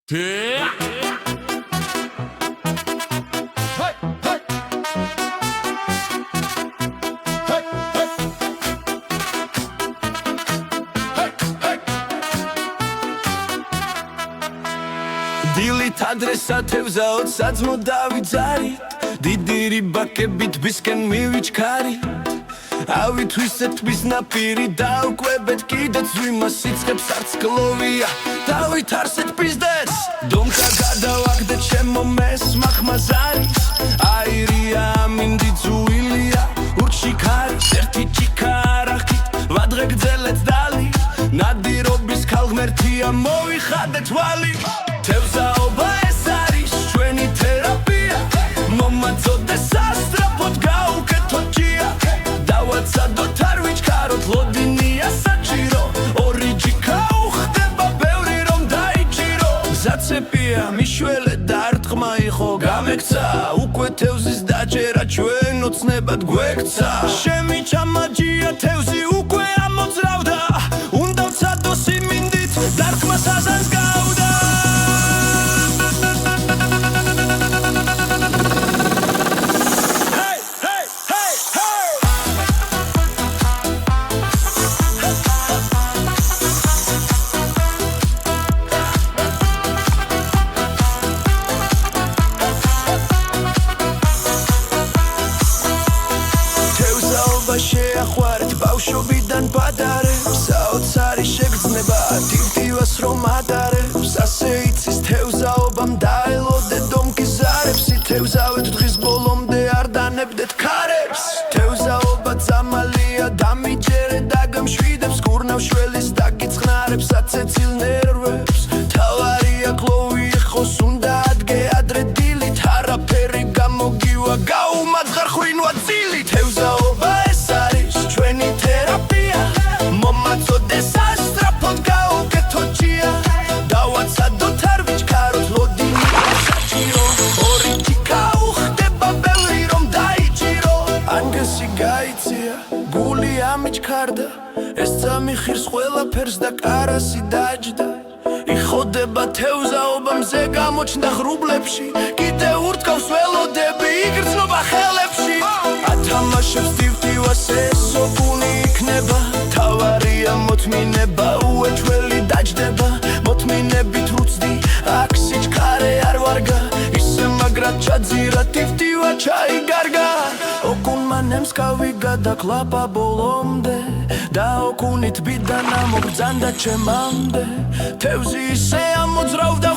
დილით ადრესათევზაოთ საძმო დავიძარით დიდირი ბაკებით ბისკენ მივიჩქარით ავით ვისეთბის ნაპირი დავკვებეთ კიდეც ვიმას სიცხებს არც გლოვია დავით არსეთ პიზდეს დომკა გადავაგდეთ ჩემო მეს მახმაზარის აირია ამინდი ძუილია ურჩი ქარის ერთი ჭიქა არახით ვადღე გძელეთ დალი ნადირობის ქალღმერთია მოვიხადეთ ვალი თევზაობა ეს არის ჩვენი თერაპია მომაწოდე სასწრაფოდ გაუკეთოთ ჯია დავაცადოთ არ ვიჩქაროთ ლოდინია საჭირო ორი ჯიქა უხდება ბევრი რომ დაიჭირო გზაცეპია მიშველე და არტყმა იყო გამექცა უკვე თევზის დაჭერა ჩვენ ოცნებად გვექცა შემი ჩამაჯია თევზი უკვე ამოძრავდა უნდა ვცადო სიმინდით დარტყმა საზანს გავდა შეახვარეთ ბავშვობიდან პატარებს საოცარი შეგრძნება დიდივას რომ ატარებს ასე იცის თევზაობამ დაელოდე დომკიზარებს თევზავეთ დღის ბოლომდე არ დანებდეთ ქარებს თევზაობა ძამალია დამიჯერე დაგამშვიდებს კურნავშველის დაგიწყნარებს აცეცილ ნერვებს თავარია კლოვი ეხოს უნდა ადგე ადრე დილით არაფერი გამოგივა გაუმაძღარ ხვინვა წილი თევზაობა ჩვენი თერაპია მომაწოდე სასწრაფოდ გაუკეთოთ ჯია დავაცადოთ არ ვიჩქაროთ ლოდინია საჭირო ორი ჯიქა უხდება ბევრი რომ დაიჭირო ანგესი გაიცია გული ამიჩქარდა ეს წამი ხირს ყველაფერს და კარასი დაჯდა იხოდება თევზაობა მზე გამოჩნდა ღრუბლებში კიდე ურტკავს ველოდები იგრძნობა ხელებში ათამაშებს დივდივას ესო გუნი იქნება თავარია მოთმინება უეჩველი დაჯდება მოთმინებით უცდი აქ სიჩქარე არ ვარგა ისე მაგრად ჩაძირა დივდივა ჩაიგარგა ოკუნმა ნემსკავი გადაკლაპა ბოლომდე და ოკუნით ბიდანა მოგძანდა ჩემამდე თევზი ისე ამოძრავდა